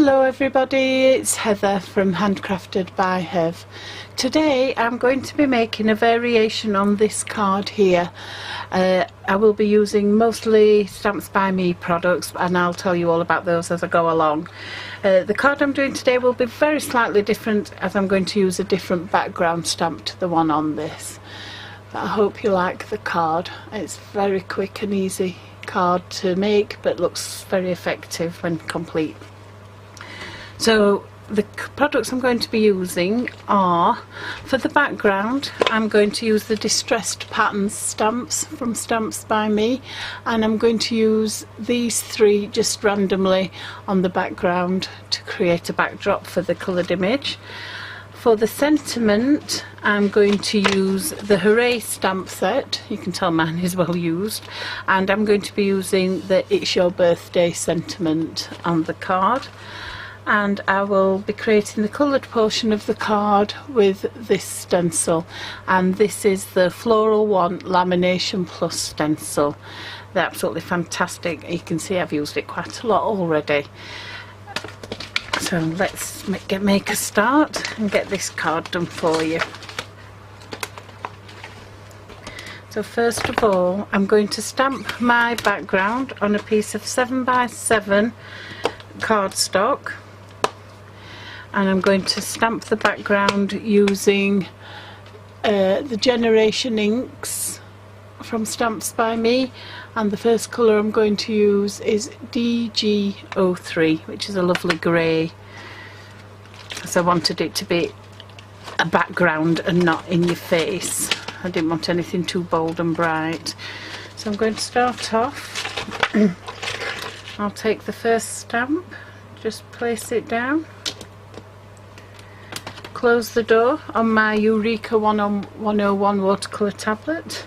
Hello everybody, it's Heather from Handcrafted by Hev. Today I'm going to be making a variation on this card here. I will be using mostly Stamps by Me products, and I'll tell you all about those as I go along. The card I'm doing today will be very slightly different, as I'm going to use a different background stamp to the one on this. But I hope you like the card. It's very quick and easy card to make, but looks very effective when complete. So the products I'm going to be using are, for the background, I'm going to use the Distressed Patterns stamps from Stamps by Me, and I'm going to use these three just randomly on the background to create a backdrop for the coloured image. For the sentiment, I'm going to use the Hooray stamp set. You can tell mine is well used, and I'm going to be using the It's Your Birthday sentiment on the card. And I will be creating the coloured portion of the card with this stencil, and this is the Floral one Lamination Plus stencil. They're absolutely fantastic. You can see I've used it quite a lot already. So let's make a start and get this card done for you. So first of all, I'm going to stamp my background on a piece of 7x7 cardstock. And I'm going to stamp the background using the Generation inks from Stamps by Me, and the first colour I'm going to use is DG03, which is a lovely grey, because I wanted it to be a background and not in your face. I didn't want anything too bold and bright. So I'm going to start off. I'll take the first stamp, just place it down. Close the door on my Eureka 101 watercolour tablet.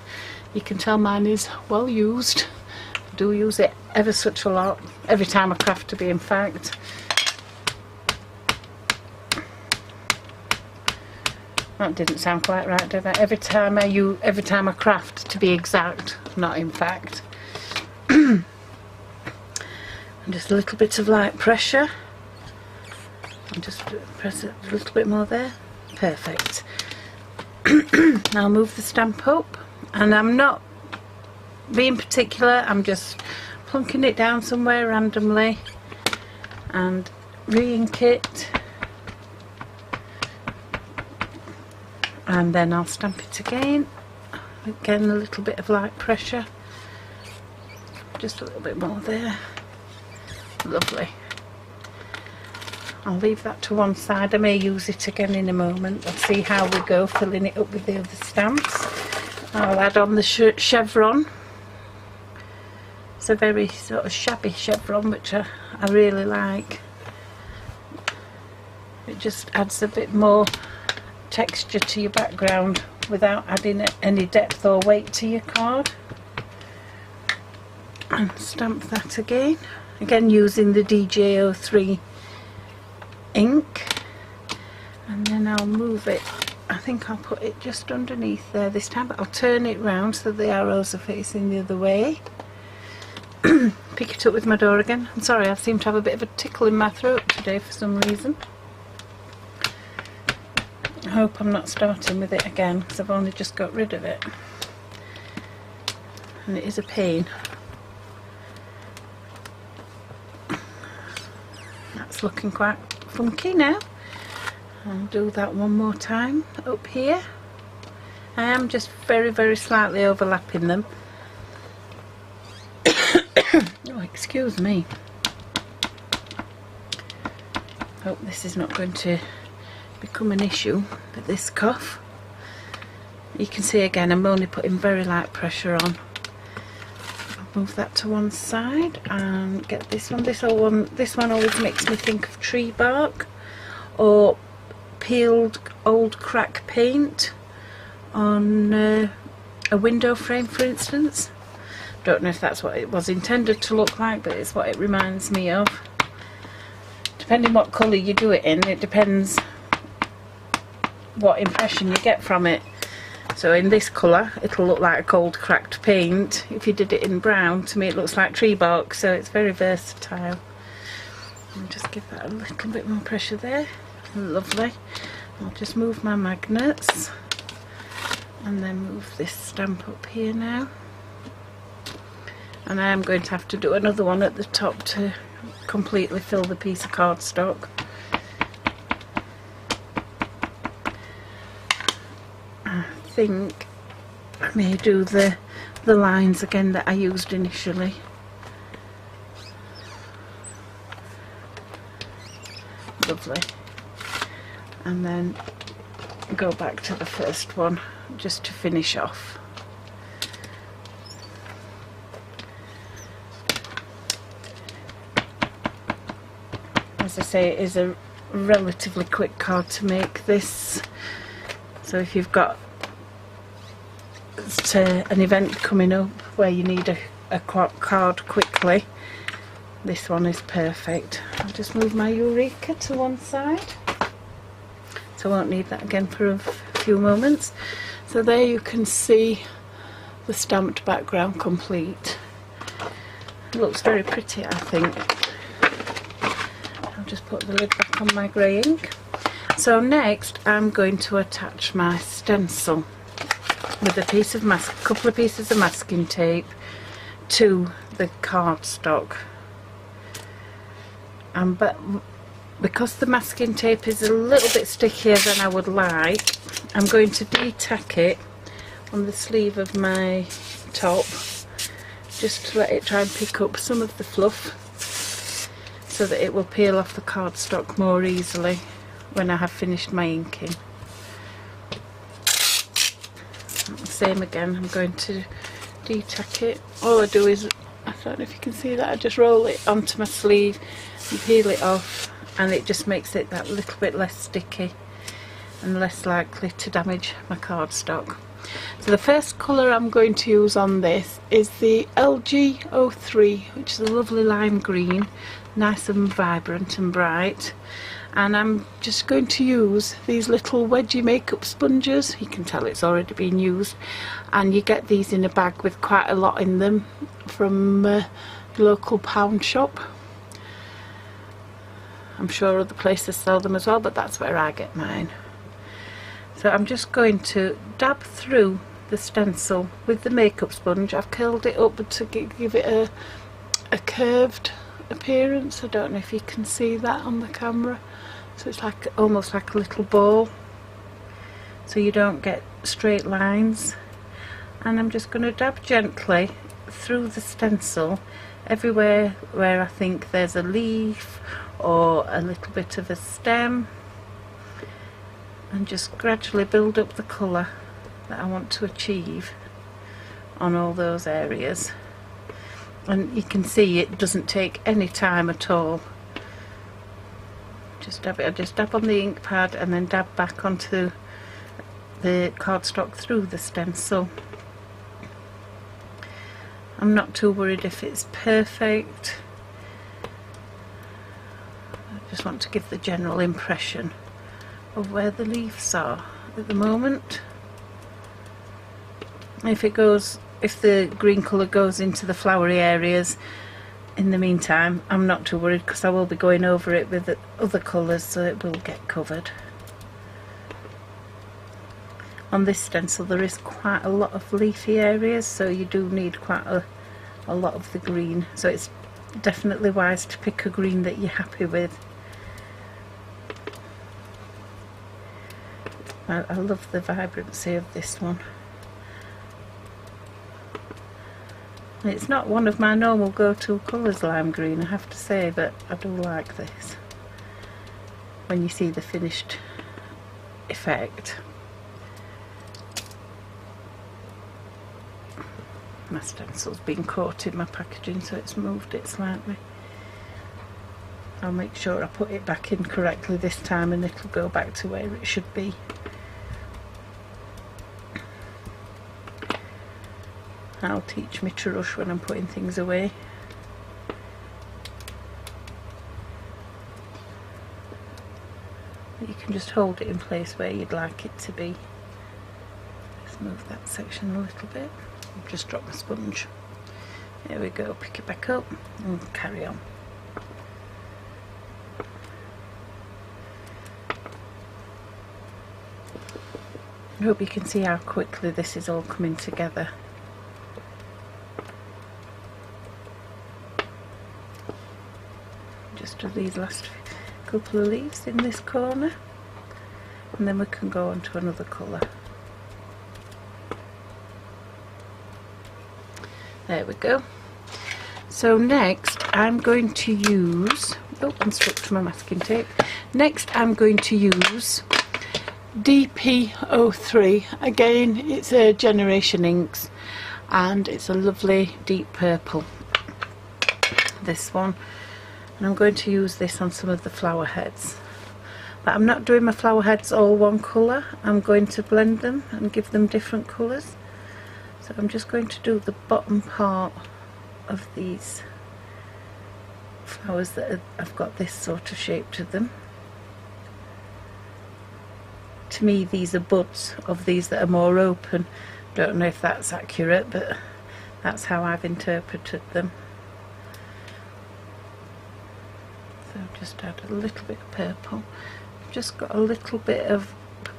You can tell mine is well used. I do use it ever such a lot, every time I craft to be in fact. That didn't sound quite right, did I? Every time I craft to be exact, not in fact. And just a little bit of light pressure. And just press it a little bit more there. Perfect. I'll move the stamp up, and I'm not being particular, I'm just plunking it down somewhere randomly and re-ink it, and then I'll stamp it again a little bit of light pressure, just a little bit more there. Lovely. I'll leave that to one side. I may use it again in a moment. I'll see how we go filling it up with the other stamps. I'll add on the chevron. It's a very sort of shabby chevron, which I really like. It just adds a bit more texture to your background without adding any depth or weight to your card. And stamp that again using the DJ03 ink, and then I'll move it. I think I'll put it just underneath there this time, but I'll turn it round so the arrows are facing the other way. Pick it up with my door again. I'm sorry, I seem to have a bit of a tickle in my throat today for some reason. I hope I'm not starting with it again, because I've only just got rid of it, and it is a pain. That's looking quite funky now. I'll do that one more time up here. I am just very, very slightly overlapping them. Oh, excuse me. Hope this is not going to become an issue with this cough. You can see again I'm only putting very light pressure on. Move that to one side and get this one. This one always makes me think of tree bark or peeled old crack paint on a window frame, for instance. Don't know if that's what it was intended to look like, but it's what it reminds me of. Depending what colour you do it in, it depends what impression you get from it. So in this colour it'll look like a cold cracked paint. If you did it in brown, to me it looks like tree bark, so it's very versatile. And just give that a little bit more pressure there. Lovely. I'll just move my magnets and then move this stamp up here now. And I am going to have to do another one at the top to completely fill the piece of cardstock. I think I may do the lines again that I used initially. Lovely. And then go back to the first one just to finish off. As I say, it is a relatively quick card to make this, so if you've got an event coming up where you need a card quickly, this one is perfect. I'll just move my Eureka to one side, so I won't need that again for a few moments. So there you can see the stamped background complete. It looks very pretty, I think. I'll just put the lid back on my grey ink. So next I'm going to attach my stencil with a couple of pieces of masking tape to the cardstock. But because the masking tape is a little bit stickier than I would like, I'm going to de-tack it on the sleeve of my top just to let it try and pick up some of the fluff so that it will peel off the cardstock more easily when I have finished my inking. Same again, I'm going to de-tack it. All I do is, I don't know if you can see that, I just roll it onto my sleeve and peel it off, and it just makes it that little bit less sticky and less likely to damage my cardstock. So the first colour I'm going to use on this is the LG03, which is a lovely lime green, nice and vibrant and bright. And I'm just going to use these little wedgie makeup sponges. You can tell it's already been used, and you get these in a bag with quite a lot in them from the local pound shop. I'm sure other places sell them as well, but that's where I get mine. So I'm just going to dab through the stencil with the makeup sponge. I've curled it up to give it a curved appearance. I don't know if you can see that on the camera. So it's like almost like a little ball, so you don't get straight lines. And I'm just going to dab gently through the stencil everywhere where I think there's a leaf or a little bit of a stem, and just gradually build up the colour that I want to achieve on all those areas. And you can see it doesn't take any time at all. Just dab it, I just dab on the ink pad and then dab back onto the cardstock through the stencil. I'm not too worried if it's perfect. I just want to give the general impression of where the leaves are at the moment. If the green colour goes into the flowery areas in the meantime, I'm not too worried because I will be going over it with the other colours, so it will get covered. On this stencil there is quite a lot of leafy areas, so you do need quite a lot of the green, so it's definitely wise to pick a green that you're happy with. I love the vibrancy of this one. It's not one of my normal go-to colours, lime green, I have to say, but I do like this when you see the finished effect. My stencil's been caught in my packaging, so it's moved it slightly. I'll make sure I put it back in correctly this time and it'll go back to where it should be. That'll teach me to rush when I'm putting things away. You can just hold it in place where you'd like it to be. Let's move that section a little bit. I've just dropped my sponge. There we go, pick it back up and carry on. I hope you can see how quickly this is all coming together. Just do these last couple of leaves in this corner, and then we can go on to another colour. There we go. So next I'm going to use, oh, I'm stuck to my masking tape. Next I'm going to use DP03. Again, it's a Generation Inks, and it's a lovely deep purple, this one. And I'm going to use this on some of the flower heads. But I'm not doing my flower heads all one colour. I'm going to blend them and give them different colours. So I'm just going to do the bottom part of these flowers that have got this sort of shape to them. To me, these are buds of these that are more open. Don't know if that's accurate, but that's how I've interpreted them. So just add a little bit of purple. I've just got a little bit of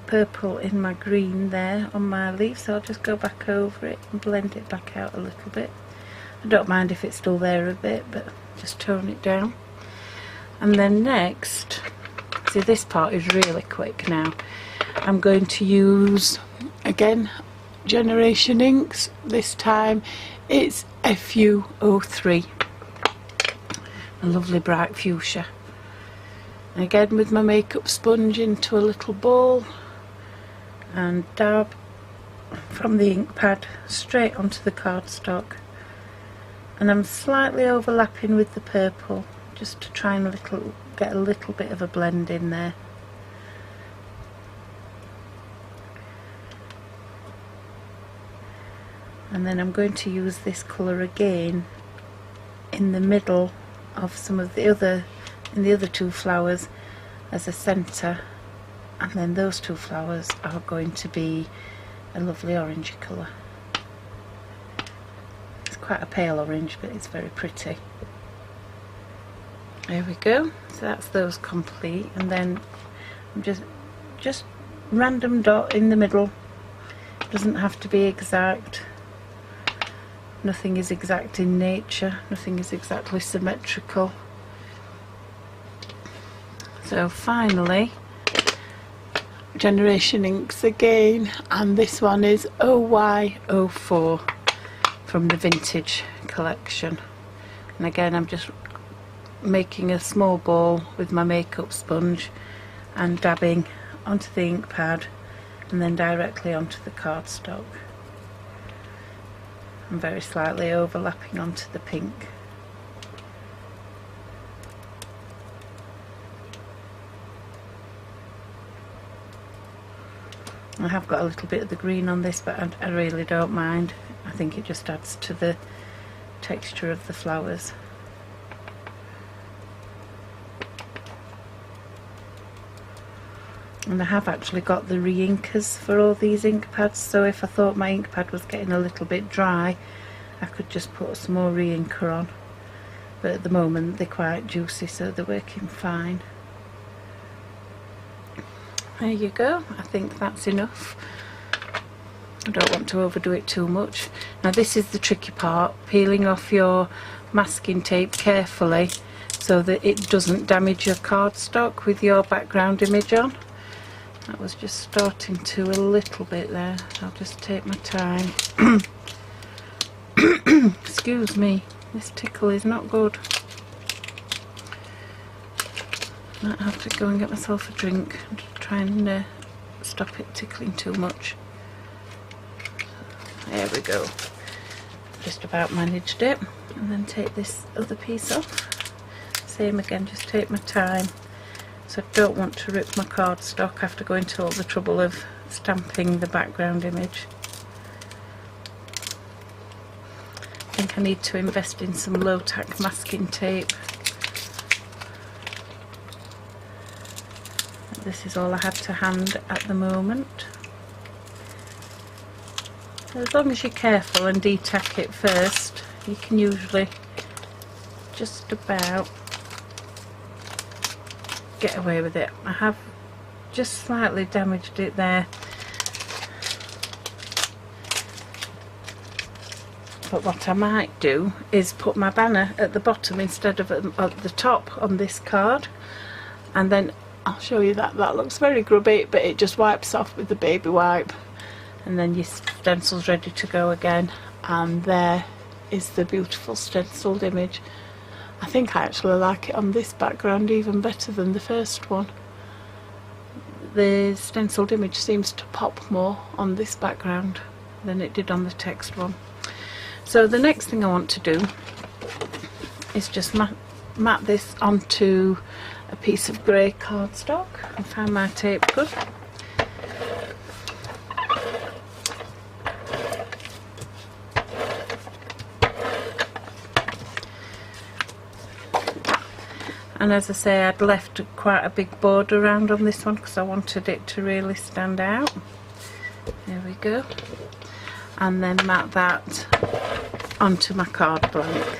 purple in my green there on my leaf, so I'll just go back over it and blend it back out a little bit. I don't mind if it's still there a bit, but just tone it down. And then next, see, this part is really quick now. I'm going to use, again, Generation Inks. This time it's FU03, a lovely bright fuchsia. And again, with my makeup sponge into a little bowl, and dab from the ink pad straight onto the cardstock. And I'm slightly overlapping with the purple just to try and get a little bit of a blend in there. And then I'm going to use this colour again in the middle of some of the other, in the other two flowers as a centre, and then those two flowers are going to be a lovely orangey colour. It's quite a pale orange, but it's very pretty. There we go. So that's those complete, and then I'm just random dot in the middle. It doesn't have to be exact. Nothing is exact in nature, nothing is exactly symmetrical. So finally, Generation Inks again, and this one is OY04 from the Vintage collection. And again, I'm just making a small ball with my makeup sponge and dabbing onto the ink pad and then directly onto the cardstock. I'm very slightly overlapping onto the pink. I have got a little bit of the green on this, but I really don't mind. I think it just adds to the texture of the flowers. And I have actually got the re-inkers for all these ink pads, so if I thought my ink pad was getting a little bit dry, I could just put some more re-inker on. But at the moment they're quite juicy, so they're working fine. There you go, I think that's enough. I don't want to overdo it too much. Now this is the tricky part, peeling off your masking tape carefully so that it doesn't damage your cardstock with your background image on. That was just starting to a little bit there. I'll just take my time. Excuse me, this tickle is not good. Might have to go and get myself a drink and try and stop it tickling too much. There we go. Just about managed it. And then take this other piece off. Same again, just take my time. So I don't want to rip my cardstock after going to all the trouble of stamping the background image. I think I need to invest in some low-tack masking tape. This is all I have to hand at the moment. As long as you're careful and de-tack it first, you can usually just about get away with it. I have just slightly damaged it there But what I might do is put my banner at the bottom instead of at the top on this card, and then I'll show you that. That looks very grubby, but it just wipes off with the baby wipe, and then your stencil's ready to go again. And there is the beautiful stenciled image. I think I actually like it on this background even better than the first one. The stenciled image seems to pop more on this background than it did on the text one. So the next thing I want to do is just mat this onto a piece of grey cardstock. I found my tape good. And as I say, I'd left quite a big border around on this one because I wanted it to really stand out. There we go. And then mat that onto my card blank.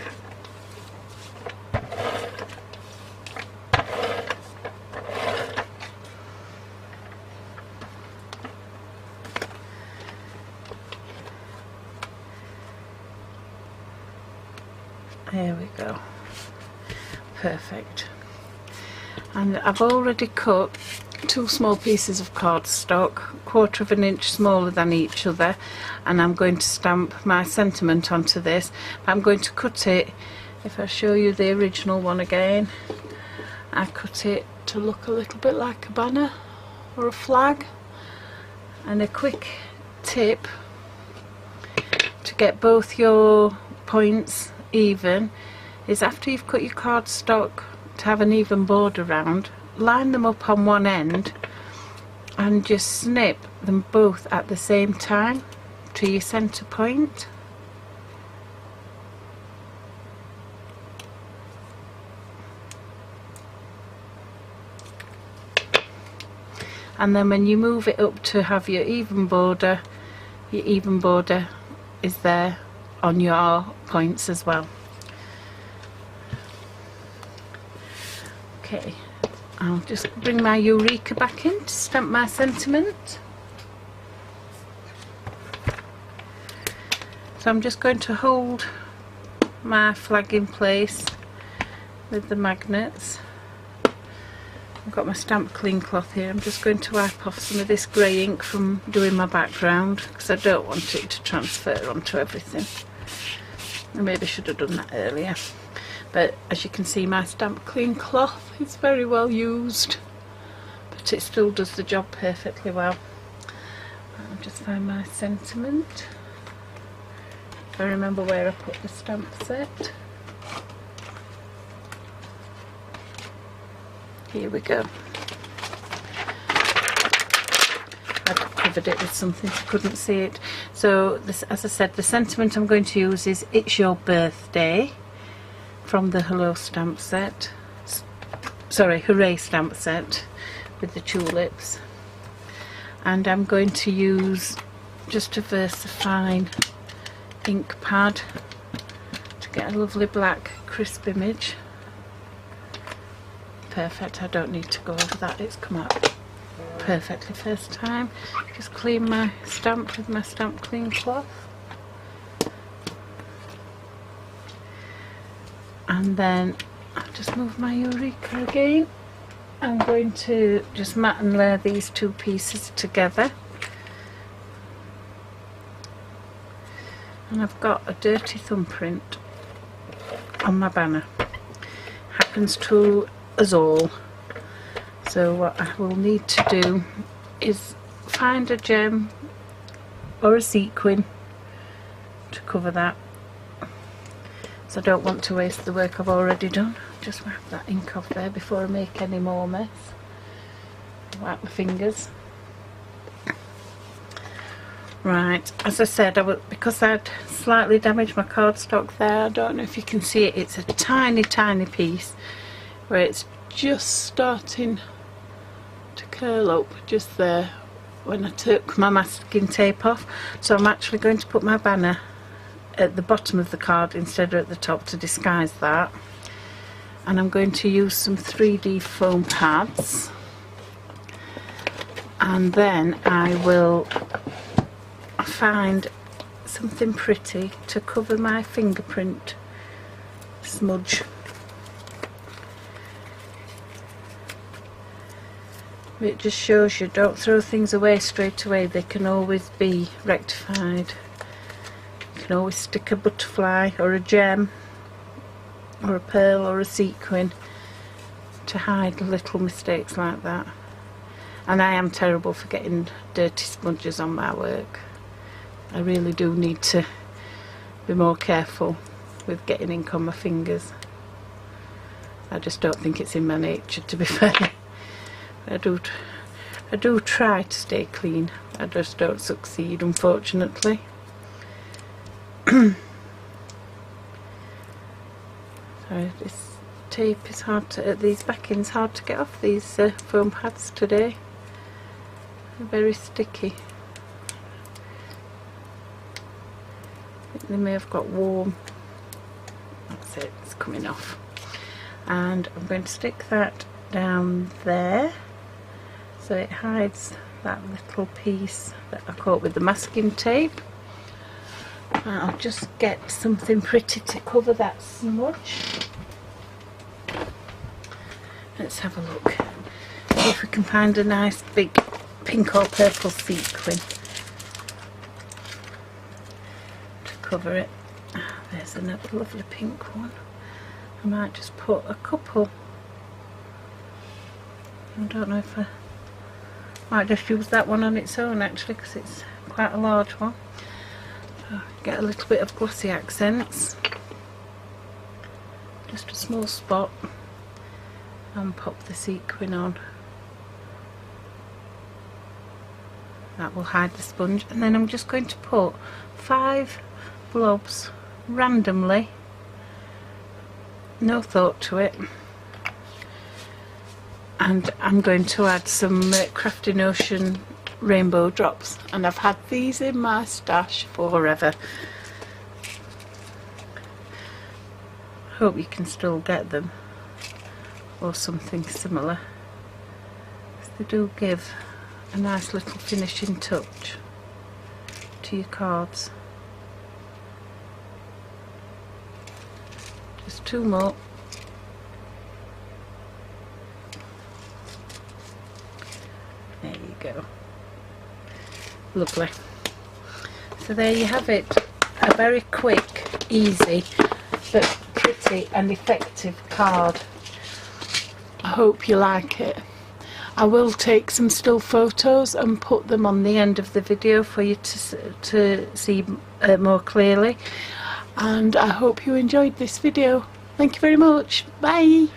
There we go. Perfect. And I've already cut two small pieces of cardstock, 1/4 of an inch smaller than each other, and I'm going to stamp my sentiment onto this. I'm going to cut it, if I show you the original one again, I cut it to look a little bit like a banner or a flag. And a quick tip to get both your points even is, after you've cut your cardstock to have an even border round, line them up on one end and just snip them both at the same time to your centre point. And then when you move it up to have your even border is there on your points as well. Okay, I'll just bring my Eureka back in to stamp my sentiment. So I'm just going to hold my flag in place with the magnets. I've got my stamp clean cloth here. I'm just going to wipe off some of this grey ink from doing my background because I don't want it to transfer onto everything. I maybe should have done that earlier. But as you can see, my stamp clean cloth is very well used, but it still does the job perfectly well. I'll just find my sentiment. If I remember where I put the stamp set. Here we go. I'd covered it with something so I couldn't see it. So this, as I said, the sentiment I'm going to use is "It's Your Birthday" from the Hello stamp set. Sorry, Hooray stamp set with the tulips. And I'm going to use just a VersaFine ink pad to get a lovely black crisp image. Perfect, I don't need to go over that, it's come out perfectly first time. Just clean my stamp with my stamp clean cloth. And then I'll just move my Eureka again. I'm going to just mat and layer these two pieces together. And I've got a dirty thumbprint on my banner. Happens to us all. So what I will need to do is find a gem or a sequin to cover that. So I don't want to waste the work I've already done. Just wipe that ink off there before I make any more mess. Wipe my fingers. Right, as I said, because I'd slightly damaged my cardstock there, I don't know if you can see it, it's a tiny piece where it's just starting to curl up just there when I took my masking tape off. So I'm actually going to put my banner at the bottom of the card instead of at the top to disguise that. And I'm going to use some 3D foam pads, and then I will find something pretty to cover my fingerprint smudge. It just shows you don't throw things away straight away, they can always be rectified. You can always stick a butterfly or a gem or a pearl or a sequin to hide little mistakes like that. And I am terrible for getting dirty smudges on my work. I really do need to be more careful with getting ink on my fingers. I just don't think it's in my nature, to be fair. I do try to stay clean. I just don't succeed, unfortunately. Sorry, this tape is hard to, these backings hard to get off these foam pads today. They're very sticky. I think they may have got warm. That's it, it's coming off. And I'm going to stick that down there so it hides that little piece that I caught with the masking tape. I'll just get something pretty to cover that smudge. Let's have a look, see if we can find a nice big pink or purple sequin to cover it. There's another lovely pink one. I might just put a couple. I don't know if I might just use that one on its own actually, because it's quite a large one. So get a little bit of glossy accents, just a small spot, and pop the sequin on. That will hide the sponge, and then I'm just going to put 5 blobs randomly, no thought to it. And I'm going to add some Crafty Notion rainbow drops, and I've had these in my stash forever. Hope you can still get them, or something similar. They do give a nice little finishing touch to your cards. Just 2 more. There you go. Lovely. So there you have it. A very quick, easy, but pretty and effective card. I hope you like it. I will take some still photos and put them on the end of the video for you to see more clearly. And I hope you enjoyed this video. Thank you very much. Bye.